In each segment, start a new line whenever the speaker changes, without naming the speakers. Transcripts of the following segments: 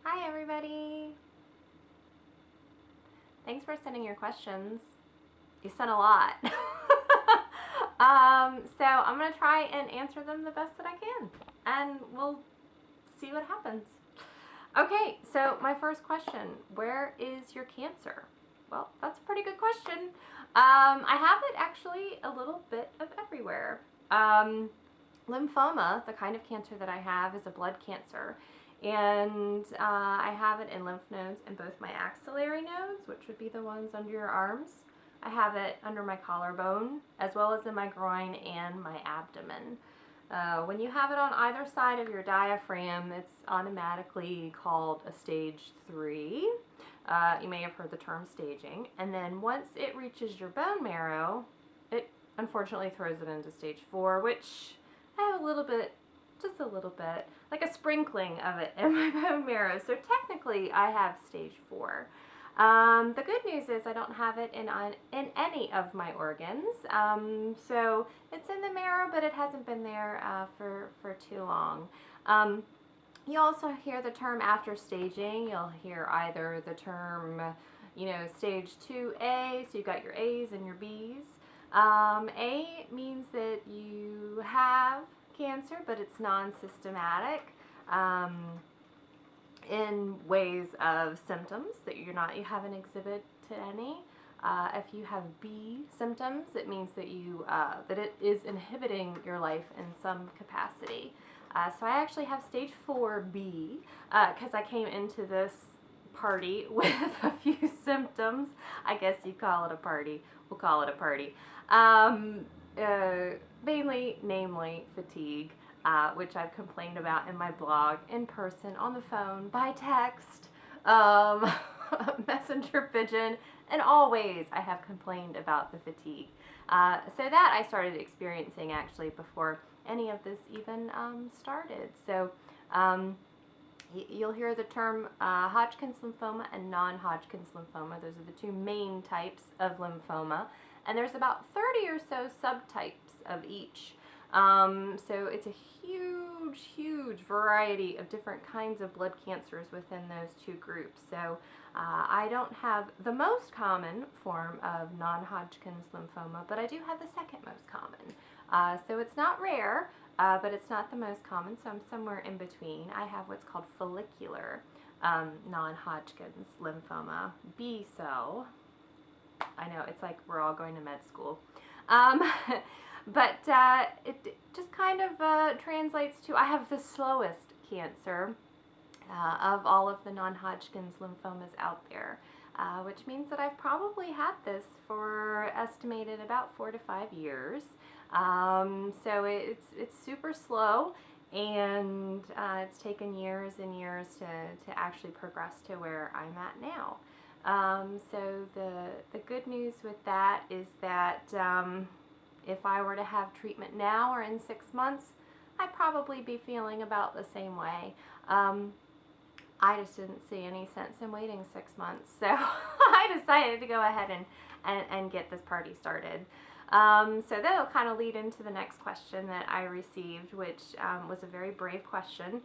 Hi everybody! Thanks for sending your questions. You sent a lot. So I'm going to try and answer them the best that I can, and we'll see what happens. Okay, so my first question, where is your cancer? Well, that's a pretty good question. I have it actually a little bit of everywhere. Lymphoma, the kind of cancer that I have, is a blood cancer. And I have it in lymph nodes in both my axillary nodes, which would be the ones under your arms. I have it under my collarbone, as well as in my groin and my abdomen. When you have it on either side of your diaphragm, it's automatically called a stage 3. You may have heard the term staging. And then once it reaches your bone marrow, it unfortunately throws it into stage 4, which I have a little bit, just a little bit, like a sprinkling of it in my bone marrow. So technically I have stage 4. The good news is I don't have it in any of my organs. So it's in the marrow, but it hasn't been there for too long. You also hear the term after staging. You'll hear either the term, stage 2A, so you've got your A's and your B's. A means that you have cancer, but it's non-systematic in ways of symptoms that you haven't exhibited to any. If you have B symptoms, it means that that it is inhibiting your life in some capacity. So I actually have stage 4B because I came into this party with a few symptoms. I guess you'd call it a party. We'll call it a party. Namely fatigue, which I've complained about in my blog, in person, on the phone, by text, messenger pigeon, and all ways I have complained about the fatigue. So that I started experiencing actually before any of this even started. So you'll hear the term Hodgkin's lymphoma and non-Hodgkin's lymphoma. Those are the two main types of lymphoma. And there's about 30 or so subtypes of each. So it's a huge variety of different kinds of blood cancers within those two groups. So I don't have the most common form of non-Hodgkin's lymphoma, but I do have the second most common. So it's not rare, but it's not the most common, so I'm somewhere in between. I have what's called follicular non-Hodgkin's lymphoma, B cell. I know, it's like we're all going to med school. But it just kind of translates to, I have the slowest cancer of all of the non-Hodgkin's lymphomas out there, which means that I've probably had this for estimated about 4 to 5 years. So it's super slow, and it's taken years and years to actually progress to where I'm at now. So the good news with that is that if I were to have treatment now or in 6 months, I'd probably be feeling about the same way. I just didn't see any sense in waiting 6 months, so I decided to go ahead and get this party started. So that'll kind of lead into the next question that I received, which was a very brave question,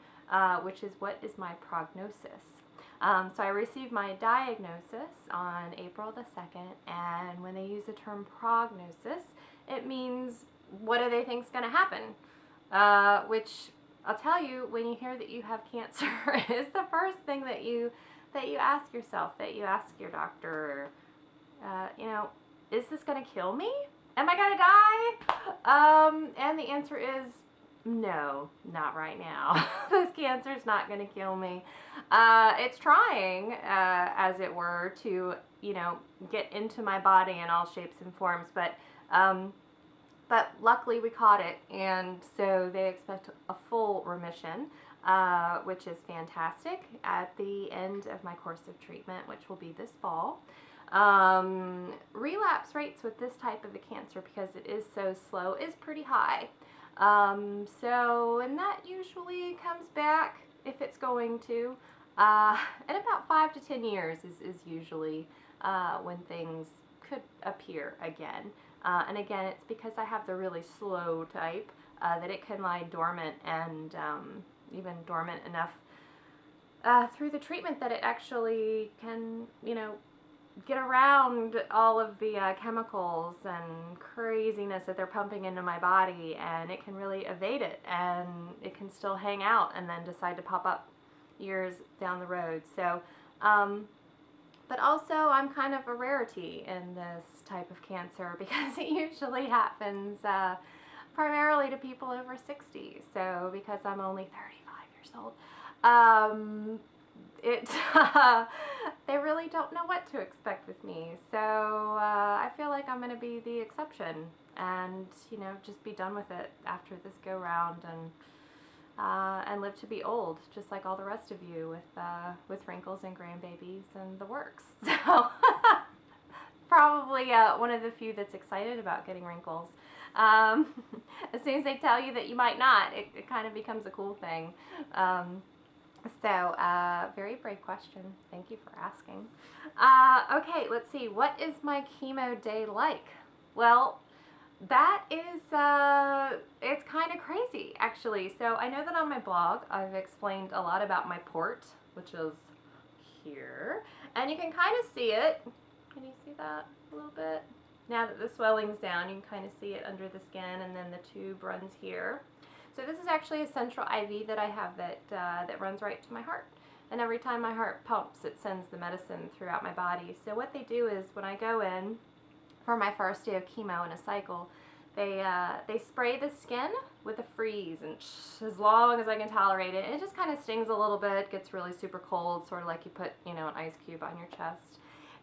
which is, what is my prognosis? So I received my diagnosis on April the 2nd, and when they use the term prognosis, it means what do they think is going to happen? Which I'll tell you, when you hear that you have cancer, is the first thing that you ask yourself, that you ask your doctor, is this going to kill me? Am I going to die? And the answer is no, not right now. This cancer's not going to kill me. It's trying, as it were, to, get into my body in all shapes and forms, but luckily we caught it, and so they expect a full remission, which is fantastic, at the end of my course of treatment, which will be this fall. Relapse rates with this type of a cancer, because it is so slow, is pretty high. And that usually comes back, if it's going to, in about 5 to 10 years is usually when things could appear again. And again, it's because I have the really slow type that it can lie dormant, and even dormant enough through the treatment that it actually can, get around all of the chemicals and craziness that they're pumping into my body, and it can really evade it, and it can still hang out and then decide to pop up years down the road. So, but also I'm kind of a rarity in this type of cancer because it usually happens primarily to people over 60. So because I'm only 35 years old, it they really don't know what to expect with me. So I feel like I'm going to be the exception, and just be done with it after this go round, and live to be old, just like all the rest of you, with wrinkles and grandbabies and the works. So probably one of the few that's excited about getting wrinkles. As soon as they tell you that you might not, it kind of becomes a cool thing. So, very brave question. Thank you for asking. Okay, let's see. What is my chemo day like? Well, that is, it's kind of crazy, actually. So, I know that on my blog, I've explained a lot about my port, which is here. And you can kind of see it. Can you see that a little bit? Now that the swelling's down, you can kind of see it under the skin, and then the tube runs here. So this is actually a central IV that I have that runs right to my heart. And every time my heart pumps, it sends the medicine throughout my body. So what they do is when I go in for my first day of chemo in a cycle, they spray the skin with a freeze, and as long as I can tolerate it. And it just kind of stings a little bit, gets really super cold, sort of like you put an ice cube on your chest.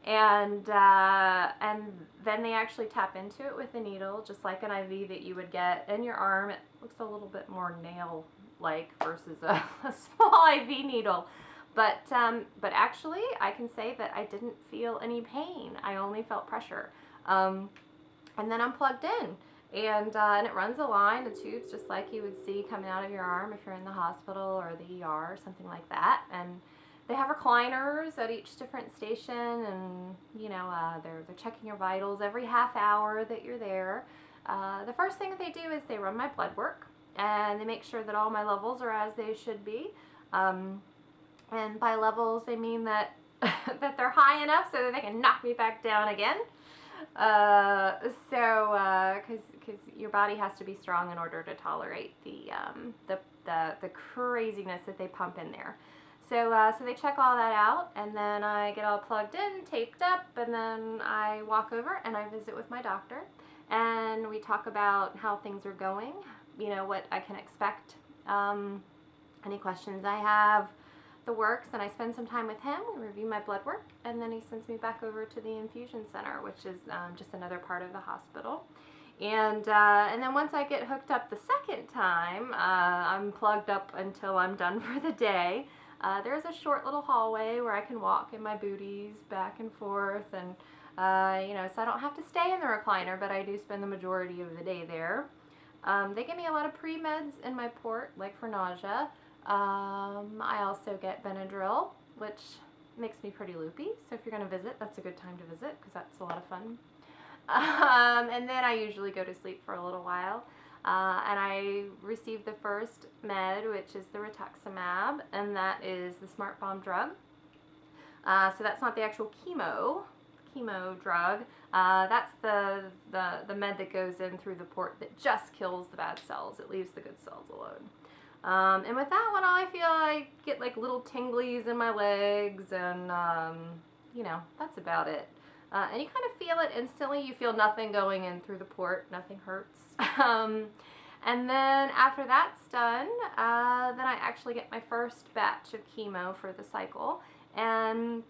And then they actually tap into it with a needle, just like an IV that you would get in your arm. It looks a little bit more nail-like versus a small IV needle. But actually, I can say that I didn't feel any pain. I only felt pressure. And then I'm plugged in. And it runs a line of tubes just like you would see coming out of your arm if you're in the hospital or the ER or something like that. And they have recliners at each different station, and they're checking your vitals every half hour that you're there. The first thing that they do is they run my blood work, and they make sure that all my levels are as they should be. And by levels, they mean that that they're high enough so that they can knock me back down again. Because your body has to be strong in order to tolerate the craziness that they pump in there. So they check all that out, and then I get all plugged in, taped up, and then I walk over and I visit with my doctor, and we talk about how things are going, what I can expect, any questions I have, the works, and I spend some time with him. We review my blood work, and then he sends me back over to the infusion center, which is just another part of the hospital. And then once I get hooked up the second time, I'm plugged up until I'm done for the day. There's a short little hallway where I can walk in my booties back and forth, and so I don't have to stay in the recliner, but I do spend the majority of the day there. They give me a lot of pre-meds in my port, like for nausea. I also get Benadryl, which makes me pretty loopy, so if you're going to visit, that's a good time to visit, because that's a lot of fun. And then I usually go to sleep for a little while. And I received the first med, which is the rituximab, and that is the smart bomb drug. So that's not the actual chemo drug. That's the med that goes in through the port that just kills the bad cells. It leaves the good cells alone. And with that one, I feel I get like little tinglies in my legs, and that's about it. And you kind of feel it instantly. You feel nothing going in through the port. Nothing hurts. And then after that's done, then I actually get my first batch of chemo for the cycle. And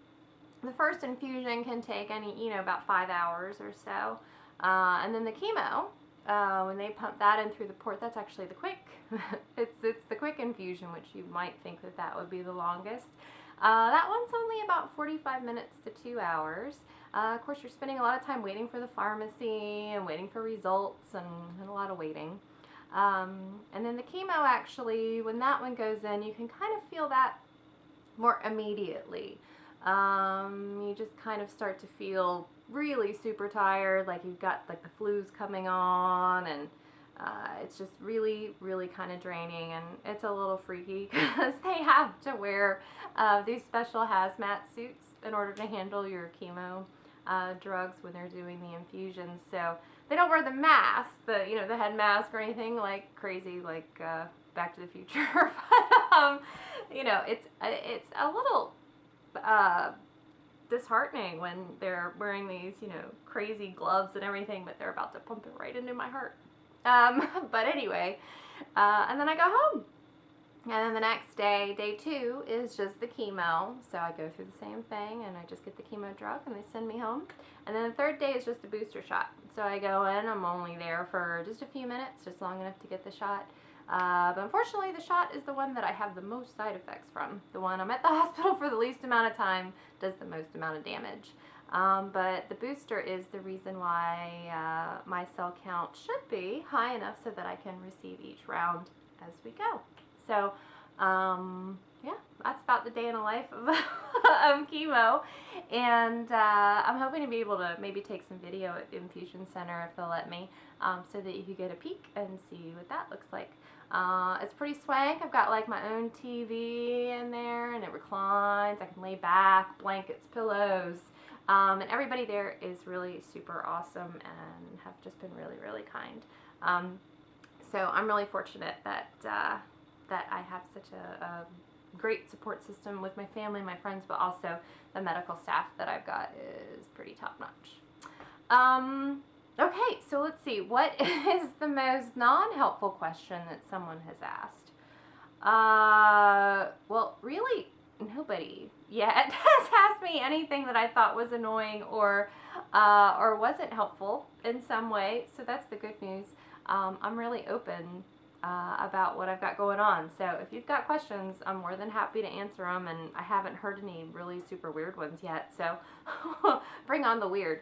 the first infusion can take about 5 hours or so. And then the chemo, when they pump that in through the port, that's actually the quick. it's the quick infusion, which you might think that would be the longest. That one's only about 45 minutes to 2 hours. Of course, you're spending a lot of time waiting for the pharmacy and waiting for results, and a lot of waiting. And then the chemo, actually, when that one goes in, you can kind of feel that more immediately. You just kind of start to feel really super tired, like you've got like the flu's coming on, and It's just really, really kind of draining, and it's a little freaky because they have to wear these special hazmat suits in order to handle your chemo drugs when they're doing the infusions. So they don't wear the mask, the head mask or anything like crazy, like Back to the Future. But it's a little disheartening when they're wearing these, crazy gloves and everything, but they're about to pump it right into my heart. But anyway, and then I go home. And then the next day, day 2, is just the chemo. So I go through the same thing, and I just get the chemo drug, and they send me home. And then the third day is just a booster shot. So I go in, I'm only there for just a few minutes, just long enough to get the shot. But unfortunately, the shot is the one that I have the most side effects from. The one I'm at the hospital for the least amount of time does the most amount of damage. But the booster is the reason why my cell count should be high enough so that I can receive each round as we go. So, yeah, that's about the day in the life of, of chemo. And I'm hoping to be able to maybe take some video at the infusion center if they'll let me, so that you can get a peek and see what that looks like. It's pretty swank. I've got like my own TV in there, and it reclines. I can lay back, blankets, pillows. And everybody there is really super awesome and have just been really, really kind. So I'm really fortunate that that I have such a great support system with my family and my friends, but also the medical staff that I've got is pretty top-notch. Okay, so let's see. What is the most non-helpful question that someone has asked? Well, really, nobody yet has asked me anything that I thought was annoying or wasn't helpful in some way. So that's the good news. I'm really open about what I've got going on. So if you've got questions, I'm more than happy to answer them. And I haven't heard any really super weird ones yet. So bring on the weird.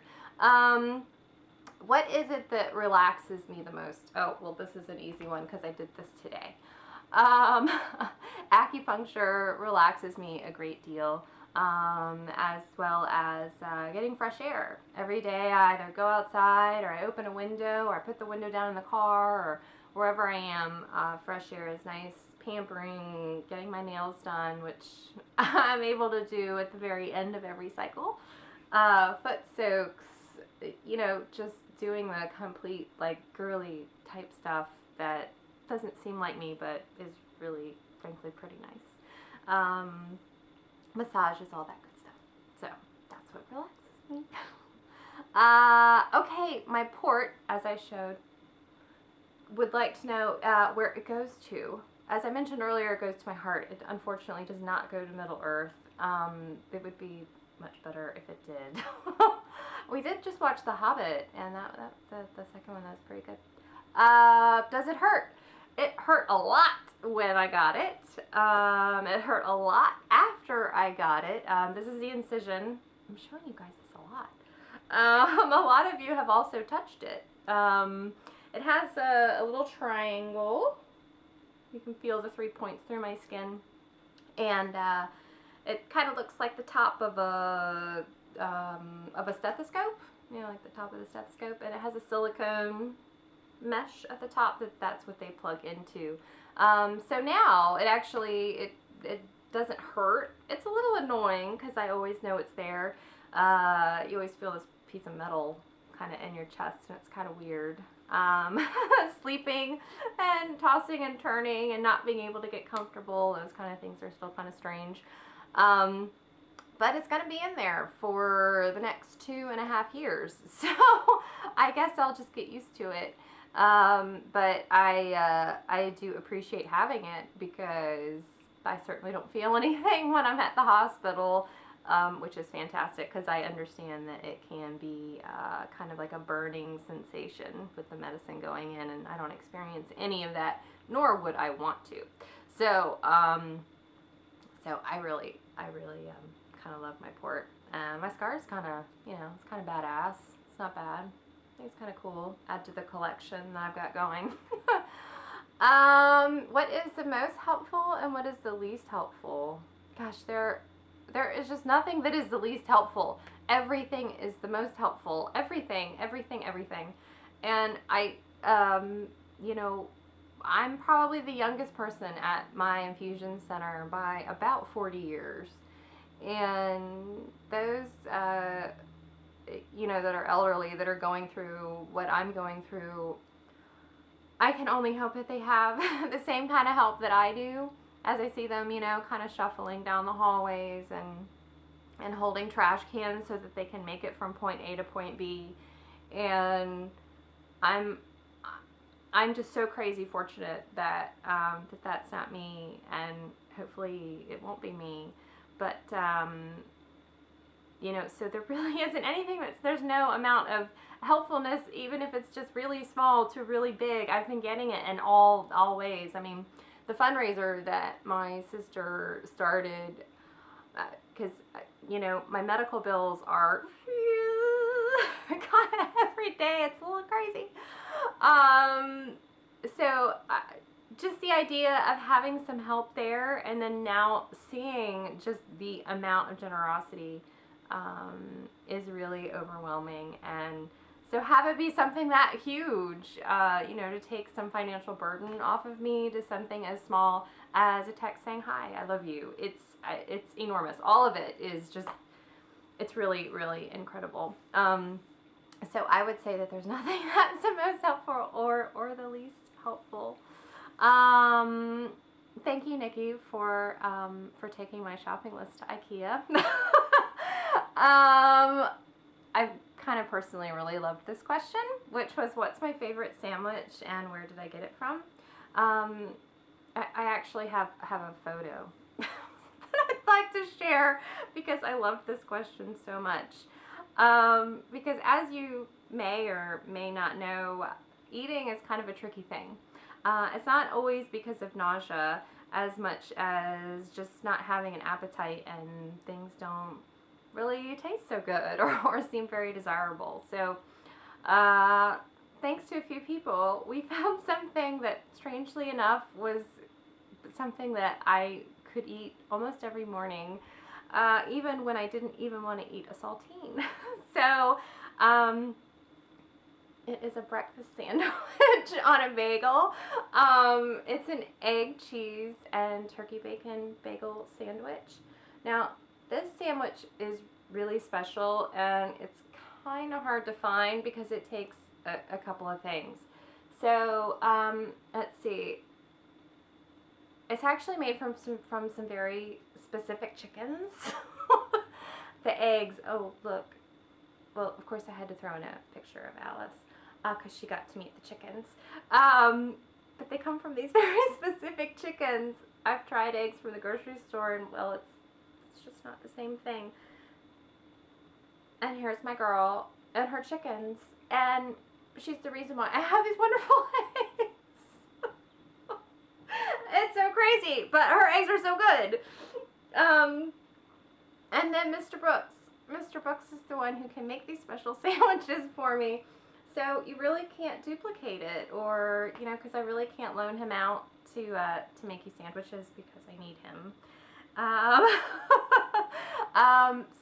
What is it that relaxes me the most? Oh, well, this is an easy one because I did this today. Acupuncture relaxes me a great deal, as well as getting fresh air. Every day I either go outside or I open a window or I put the window down in the car or wherever I am. Fresh air is nice, pampering, getting my nails done, which I'm able to do at the very end of every cycle. Foot soaks, just doing the complete, like, girly type stuff that doesn't seem like me, but is really, frankly, pretty nice. Massages, all that good stuff. So that's what relaxes me. Okay, my port, as I showed, would like to know where it goes to. As I mentioned earlier, it goes to my heart. It unfortunately does not go to Middle Earth. It would be much better if it did. We did just watch The Hobbit, and the second one, that was pretty good. Does it hurt? It hurt a lot when I got it. It hurt a lot after I got it. This is the incision. I'm showing you guys this a lot. A lot of you have also touched it. It has a little triangle. You can feel the 3 points through my skin. And it kind of looks like the top of a stethoscope. Like the top of the stethoscope. And it has a silicone mesh at the top that's what they plug into. So now it doesn't hurt. It's a little annoying because I always know it's there. You always feel this piece of metal kind of in your chest, and it's kind of weird. Sleeping and tossing and turning and not being able to get comfortable, those kind of things are still kind of strange. But it's going to be in there for the next 2.5 years. So I guess I'll just get used to it. But I do appreciate having it because I certainly don't feel anything when I'm at the hospital, which is fantastic because I understand that it can be kind of like a burning sensation with the medicine going in, and I don't experience any of that, nor would I want to. So, so I really kind of love my port. My scar is kind of, it's kind of badass. It's not bad. I think it's kind of cool. Add to the collection that I've got going. What is the most helpful and what is the least helpful? Gosh, there is just nothing that is the least helpful. Everything is the most helpful. Everything. And you know, I'm probably the youngest person at my infusion center by about 40 years. And those, that are elderly, that are going through what I'm going through, I can only hope that they have the same kind of help that I do as I see them, kind of shuffling down the hallways and holding trash cans so that they can make it from point A to point B. And I'm I'm just so crazy fortunate that that's not me, and hopefully it won't be me. But so there really isn't anything there's no amount of helpfulness, even if it's just really small to really big. I've been getting it in all ways. I mean, the fundraiser that my sister started, because my medical bills are kind of every day. It's a little crazy. So just the idea of having some help there, and then now seeing just the amount of generosity is really overwhelming. And so have it be something that huge, to take some financial burden off of me, to something as small as a text saying, "Hi, I love you." It's enormous. All of it is just, it's really, really incredible. So I would say that there's nothing that's the most helpful or the least helpful. Thank you, Nikki, for taking my shopping list to IKEA. I kind of personally really loved this question, which was, what's my favorite sandwich and where did I get it from? I actually have a photo that I'd like to share because I love this question so much. Because as you may or may not know, eating is kind of a tricky thing. It's not always because of nausea as much as just not having an appetite and things don't really taste so good or seem very desirable. So thanks to a few people, we found something that, strangely enough, was something that I could eat almost every morning, even when I didn't even want to eat a saltine. So it is a breakfast sandwich on a bagel. It's an egg, cheese, and turkey bacon bagel sandwich. Now, this sandwich is really special, and it's kind of hard to find because it takes a couple of things. So let's see. It's actually made from some very specific chickens. The eggs. Oh, look. Well, of course I had to throw in a picture of Alice because she got to meet the chickens. But they come from these very specific chickens. I've tried eggs from the grocery store, and well, it's just not the same thing. And here's my girl and her chickens, and she's the reason why I have these wonderful eggs. It's so crazy, but her eggs are so good. And then Mr. Brooks. Mr. Brooks is the one who can make these special sandwiches for me. So you really can't duplicate it, or because I really can't loan him out to make you sandwiches because I need him.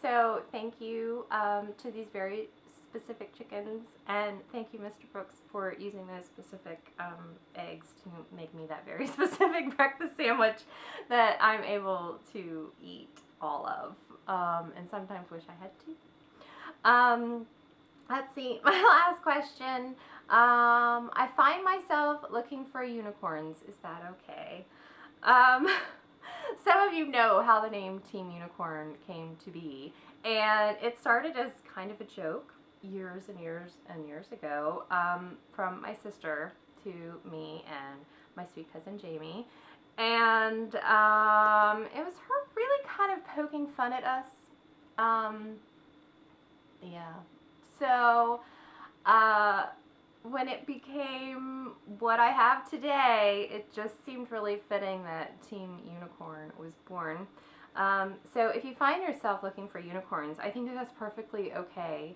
So thank you to these very specific chickens, and thank you, Mr. Brooks, for using those specific eggs to make me that very specific breakfast sandwich that I'm able to eat all of, and sometimes wish I had to. Let's see, my last question. I find myself looking for unicorns. Is that okay? Some of you know how the name Team Unicorn came to be, and it started as kind of a joke years and years and years ago, from my sister to me and my sweet cousin Jamie, and it was her really kind of poking fun at us. Yeah. So, when it became what I have today, it just seemed really fitting that Team Unicorn was born. So if you find yourself looking for unicorns, I think that that's perfectly okay.